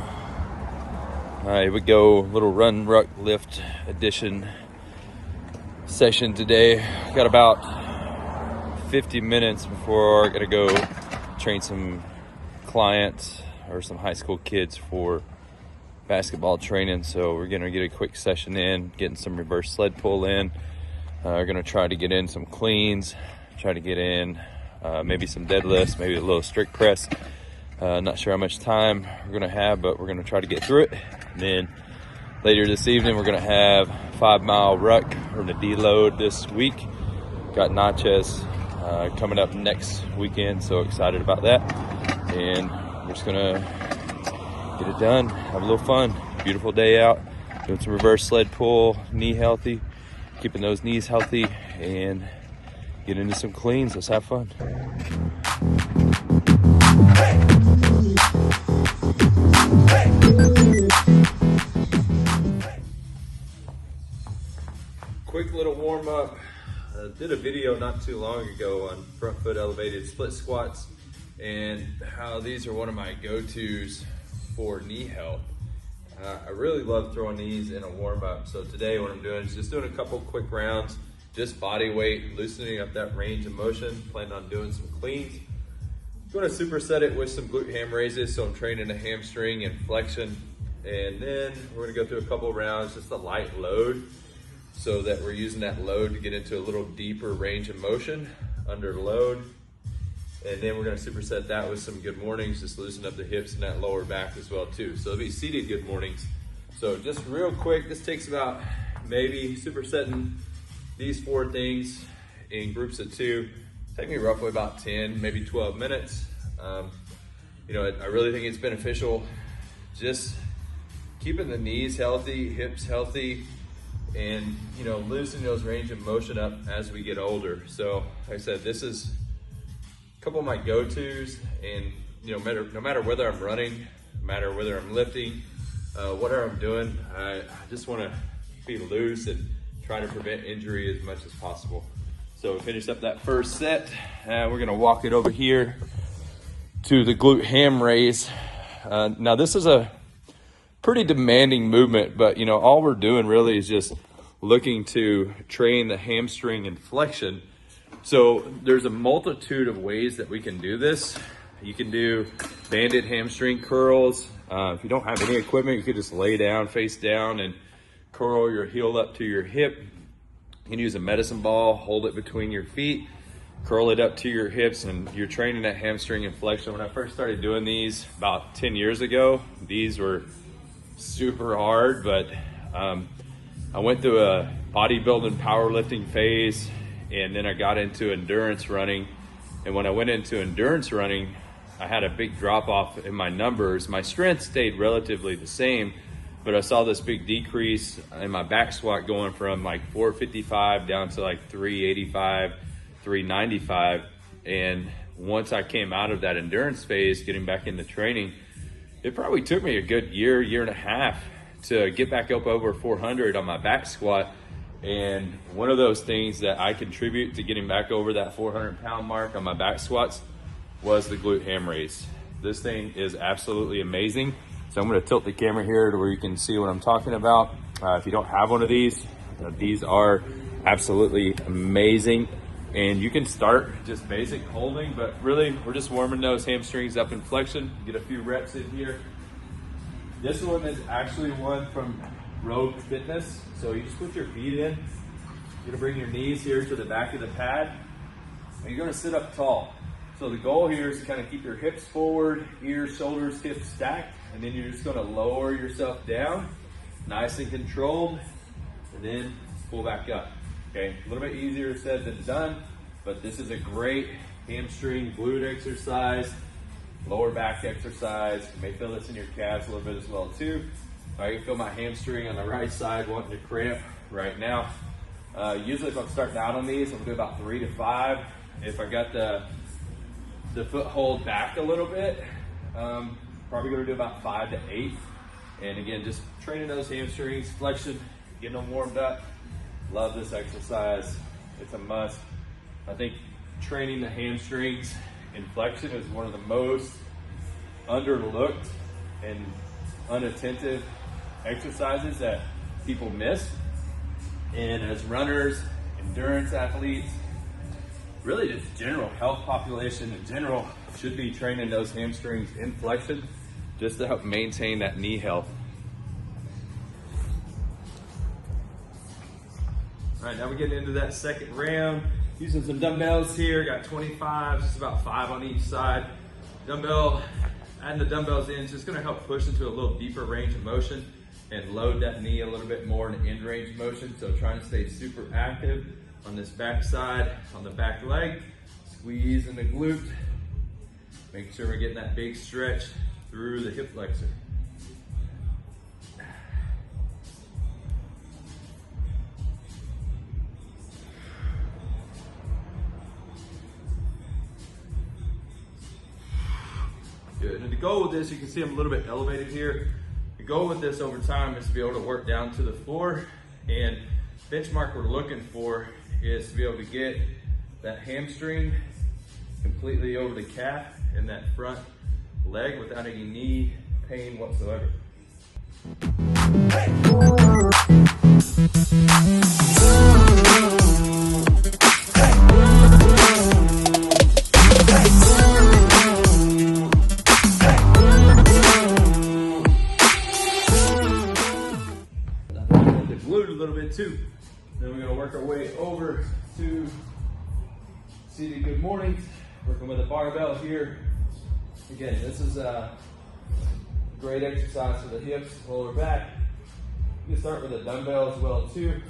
All right, here we go. Little Run.Ruck.Lift edition session today. Got about 50 minutes before I gotta go train some clients or some high school kids for basketball training. So we're gonna get a quick session in, getting some reverse sled pull in. We're gonna try to get in some cleans, try to get in maybe some deadlifts, maybe a little strict press. Not sure how much time we're gonna have, but we're gonna try to get through it. And then later this evening, we're gonna have 5-mile ruck or the deload this week. Got Natchez coming up next weekend, so excited about that. And we're just gonna get it done, have a little fun. Beautiful day out, doing some reverse sled pull, knee healthy, keeping those knees healthy, and get into some cleans. Let's have fun. Quick little warm up. Did a video not too long ago on front foot elevated split squats and how these are one of my go-tos for knee health. I really love throwing these in a warm up. So today what I'm doing is just doing a couple quick rounds, just body weight, loosening up that range of motion, planning on doing some cleans. I'm going to superset it with some glute ham raises, so I'm training a hamstring and flexion. And then we're going to go through a couple rounds, just a light load, so that we're using that load to get into a little deeper range of motion under load. And then we're gonna superset that with some good mornings, just loosen up the hips and that lower back as well too. So it'll be seated good mornings. So just real quick, this takes about maybe supersetting these 4 things in groups of 2. Take me roughly about 10, maybe 12 minutes. You know, I really think it's beneficial just keeping the knees healthy, hips healthy, and you know, loosening those range of motion up as we get older. So like I said, this is a couple of my go-tos, and you know, no matter whether I'm running, no matter whether I'm lifting, whatever I'm doing, I just want to be loose and try to prevent injury as much as possible. So finish up that first set, and we're gonna walk it over here to the glute ham raise. Now this is a pretty demanding movement, but you know, all we're doing really is just looking to train the hamstring and flexion. So there's a multitude of ways that we can do this. You can do banded hamstring curls. If you don't have any equipment, you could just lay down, face down, and curl your heel up to your hip. You can use a medicine ball, hold it between your feet, curl it up to your hips, and you're training that hamstring and flexion. When I first started doing these about 10 years ago, these were super hard, but I went through a bodybuilding powerlifting phase, and then I got into endurance running. And when I went into endurance running, I had a big drop off in my numbers. My strength stayed relatively the same, but I saw this big decrease in my back squat going from like 455 down to like 385, 395. And once I came out of that endurance phase, getting back into training, it probably took me a good year and a half to get back up over 400 on my back squat. And one of those things that I contribute to getting back over that 400-pound mark on my back squats was the glute ham raise. This thing is absolutely amazing. So I'm gonna tilt the camera here to where you can see what I'm talking about. If you don't have one of these are absolutely amazing. And you can start just basic holding, but really we're just warming those hamstrings up in flexion. Get a few reps in here. This one is actually one from Rogue Fitness. So you just put your feet in. You're gonna bring your knees here to the back of the pad, and you're gonna sit up tall. So the goal here is to kind of keep your hips forward, ears, shoulders, hips stacked, and then you're just gonna lower yourself down, nice and controlled, and then pull back up. Okay, a little bit easier said than done, but this is a great hamstring glute exercise, lower back exercise. You may feel this in your calves a little bit as well too. I can feel my hamstring on the right side wanting to cramp right now. Usually if I'm starting out on these, I'm gonna do about 3 to 5. If I got the foothold back a little bit, probably gonna do about 5 to 8. And again, just training those hamstrings, flexion, getting them warmed up. Love this exercise, it's a must. I think training the hamstrings and flexion is one of the most underlooked and unattentive exercises that people miss. And as runners, endurance athletes, really just general health population in general should be training those hamstrings in flexion just to help maintain that knee health. All right, now we're getting into that second round. Using some dumbbells here, got 25, just about 5 on each side. Adding the dumbbells in, it's just gonna help push into a little deeper range of motion and load that knee a little bit more in an end range of motion. So trying to stay super active on this back side, on the back leg, squeeze in the glute. Make sure we're getting that big stretch through the hip flexor. Good. And the goal with this, you can see I'm a little bit elevated here. The goal with this over time is to be able to work down to the floor, and benchmark we're looking for is to be able to get that hamstring completely over the calf and that front leg without any knee pain whatsoever. Too. Then we're going to work our way over to seated good mornings, working with a barbell here. Again, this is a great exercise for the hips, lower back. You can start with a dumbbell as well too.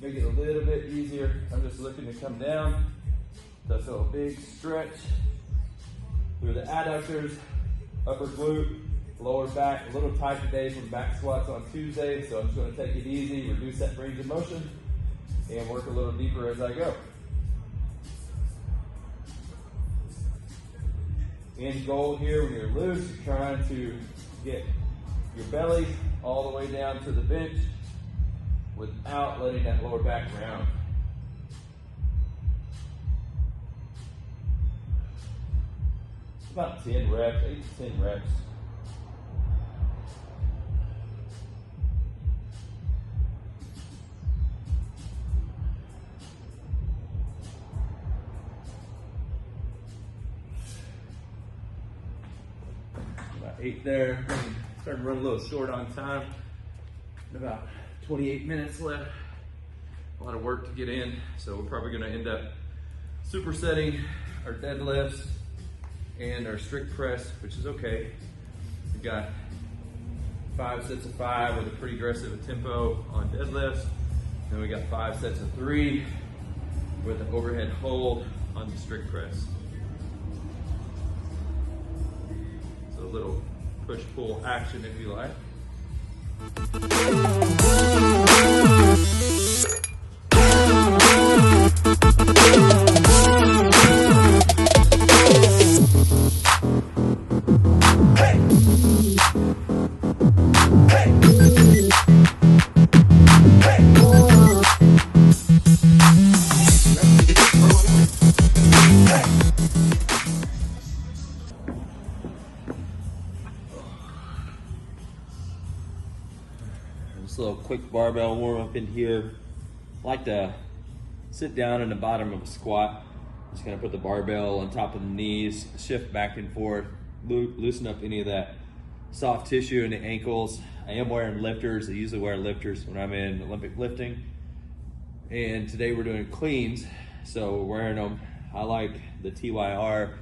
Make it a little bit easier. I'm just looking to come down. So feel a big stretch through the adductors, upper glute, lower back. A little tight today from back squats on Tuesday, so I'm just going to take it easy, reduce that range of motion, and work a little deeper as I go. End goal here when you're loose, you're trying to get your belly all the way down to the bench without letting that lower back round. About 10 reps, 8 to 10 reps. About 8 there. Starting to run a little short on time. About 28 minutes left. A lot of work to get in, so we're probably going to end up supersetting our deadlifts and our strict press, which is okay. We've got 5 sets of 5 with a pretty aggressive tempo on deadlifts. Then we got 5 sets of 3 with an overhead hold on the strict press. So a little push-pull action if you like. Just a little quick barbell warm up in here. I like to sit down in the bottom of a squat. Just gonna put the barbell on top of the knees, shift back and forth, loosen up any of that soft tissue in the ankles. I am wearing lifters. I usually wear lifters when I'm in Olympic lifting. And today we're doing cleans, so we're wearing them. I like the TYR.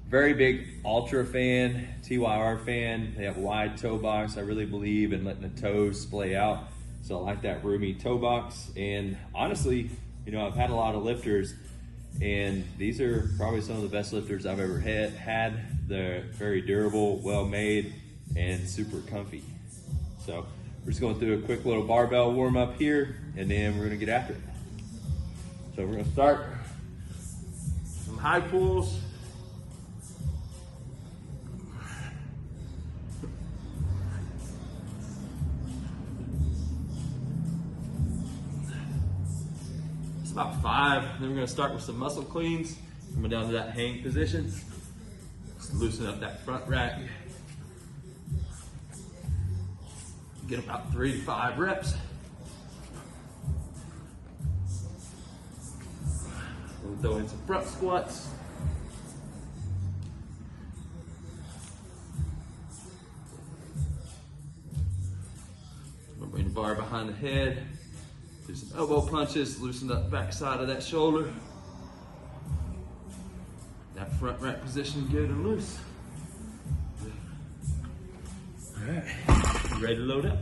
Very big Ultra fan, TYR fan. They have wide toe box. I really believe in letting the toes splay out. So I like that roomy toe box. And honestly, you know, I've had a lot of lifters, and these are probably some of the best lifters I've ever had. They're very durable, well made, and super comfy. So we're just going through a quick little barbell warm up here, and then we're gonna get after it. So we're gonna start some high pulls. It's about 5. Then we're gonna start with some muscle cleans. Coming down to that hang position. Just loosen up that front rack. Get about 3 to 5 reps. We'll throw in some front squats. We'll bring the bar behind the head. Do some elbow punches, loosen up the back side of that shoulder. That front rack position good and loose. All right, you ready to load up?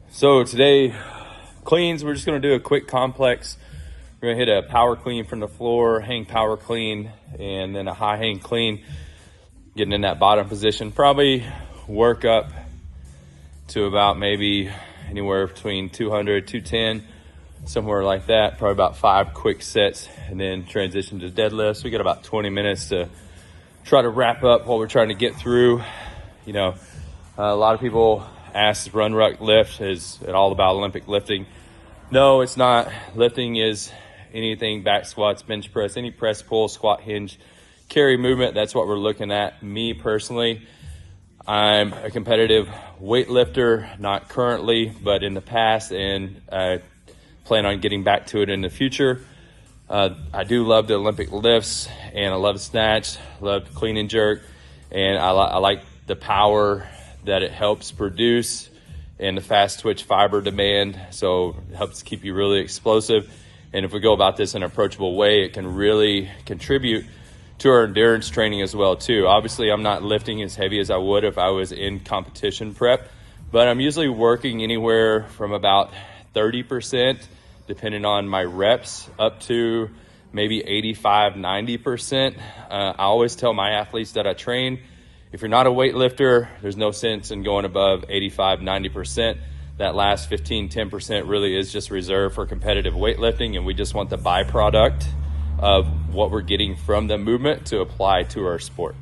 So today, cleans, we're just gonna do a quick complex. We're gonna hit a power clean from the floor, hang power clean, and then a high hang clean, getting in that bottom position. Probably work up to about maybe anywhere between 200, 210, somewhere like that. Probably about 5 quick sets, and then transition to deadlifts. We got about 20 minutes to try to wrap up what we're trying to get through. You know, a lot of people ask, Run.Ruck.Lift, is it all about Olympic lifting? No, it's not. Lifting is anything, back squats, bench press, any press, pull, squat, hinge, carry movement. That's what we're looking at. Me personally, I'm a competitive weightlifter, not currently, but in the past, and I plan on getting back to it in the future. I do love the Olympic lifts, and I love snatch, love clean and jerk, and I like the power that it helps produce and the fast twitch fiber demand, so it helps keep you really explosive. And if we go about this in an approachable way, it can really contribute to our endurance training as well too. Obviously, I'm not lifting as heavy as I would if I was in competition prep, but I'm usually working anywhere from about 30%, depending on my reps, up to maybe 85, 90%. I always tell my athletes that I train, if you're not a weightlifter, there's no sense in going above 85, 90%. That last 15, 10% really is just reserved for competitive weightlifting, and we just want the byproduct of what we're getting from the movement to apply to our sport.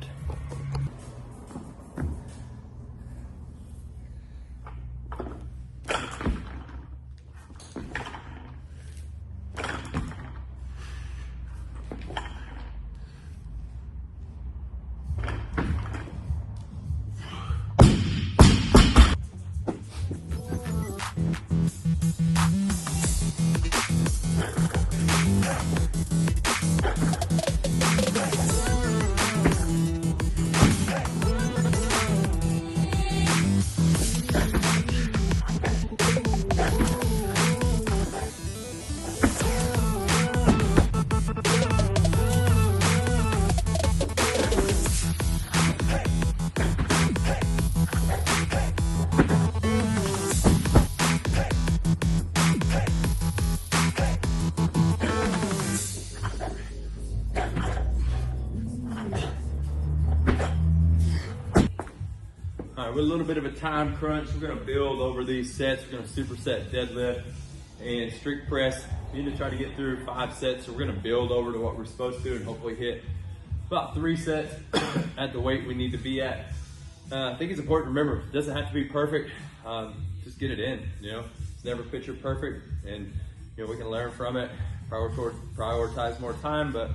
With a little bit of a time crunch, we're going to build over these sets. We're going to superset deadlift and strict press. We need to try to get through 5 sets, so we're going to build over to what we're supposed to and hopefully hit about 3 sets at the weight we need to be at. I think it's important to remember, it doesn't have to be perfect. Just get it in, you know. It's never picture perfect, and you know, we can learn from it, prioritize more time, but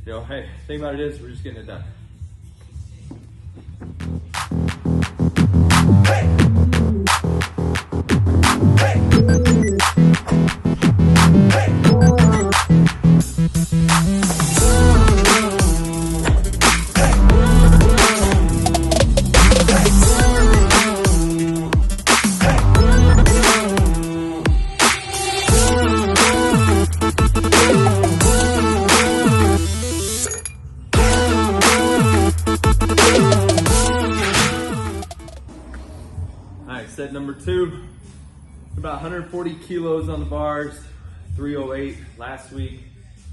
you know, hey, the thing about it is we're just getting it done. Set number 2, about 140 kilos on the bars, 308 last week.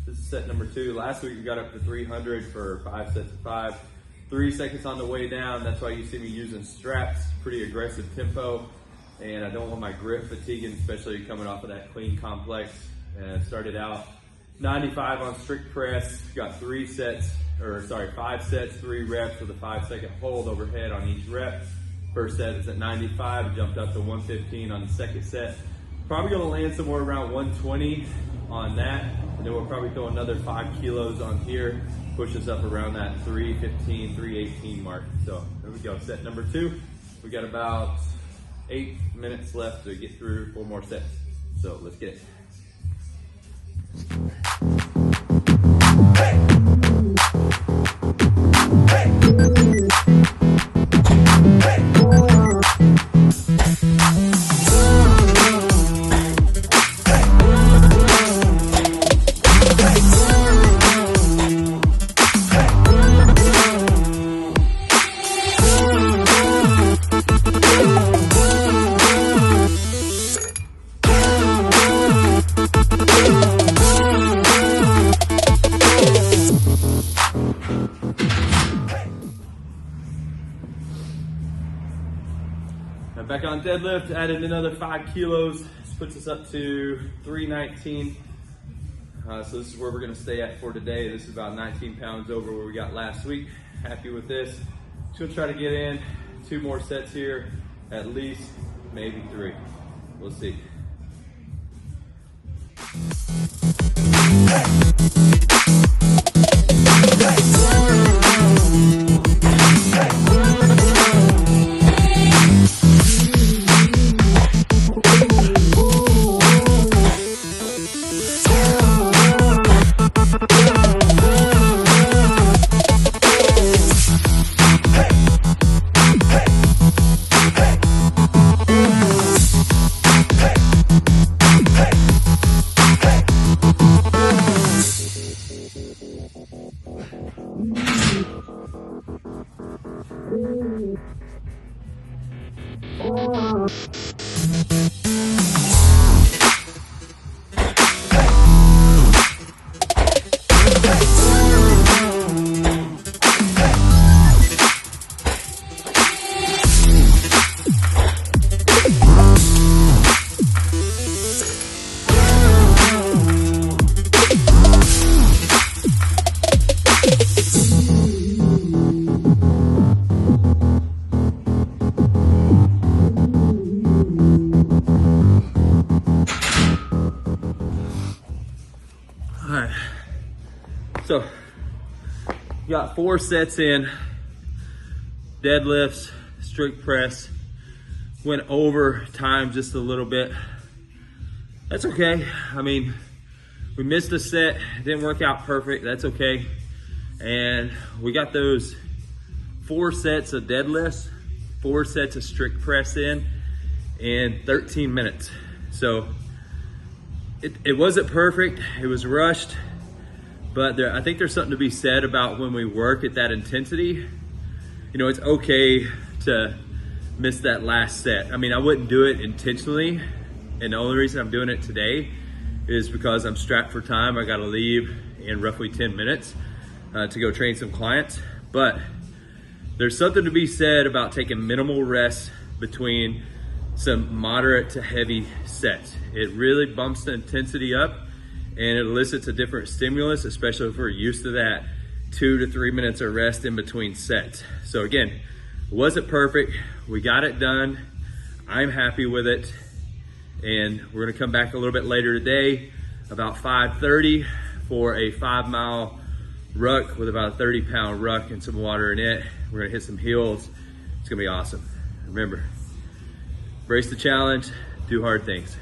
This is set number 2. Last week we got up to 300 for 5 sets of 5. 3 seconds on the way down. That's why you see me using straps, pretty aggressive tempo. And I don't want my grip fatiguing, especially coming off of that clean complex. And started out 95 on strict press, got 5 sets, 3 reps with a 5-second hold overhead on each rep. First set is at 95, jumped up to 115 on the second set. Probably gonna land somewhere around 120 on that. And then we'll probably throw another 5 kilos on here, push us up around that 315, 318 mark. So there we go, set number 2. We got about 8 minutes left to get through 4 more sets. So let's get it. Back on deadlift, added another 5 kilos. This puts us up to 319. So this is where we're gonna stay at for today. This is about 19 pounds over where we got last week. Happy with this. Just gonna try to get in 2 more sets here, at least, maybe 3. We'll see. So, got 4 sets in, deadlifts, strict press, went over time just a little bit. That's okay. I mean, we missed a set, it didn't work out perfect, that's okay. And we got those 4 sets of deadlifts, 4 sets of strict press in 13 minutes. So, it wasn't perfect, it was rushed. But I think there's something to be said about when we work at that intensity. You know, it's okay to miss that last set. I mean, I wouldn't do it intentionally. And the only reason I'm doing it today is because I'm strapped for time. I gotta leave in roughly 10 minutes to go train some clients. But there's something to be said about taking minimal rest between some moderate to heavy sets. It really bumps the intensity up and it elicits a different stimulus, especially if we're used to that 2 to 3 minutes of rest in between sets. So again, it wasn't perfect. We got it done. I'm happy with it. And we're gonna come back a little bit later today, about 5:30 for a 5-mile ruck with about a 30-pound ruck and some water in it. We're gonna hit some hills. It's gonna be awesome. Remember, embrace the challenge, do hard things.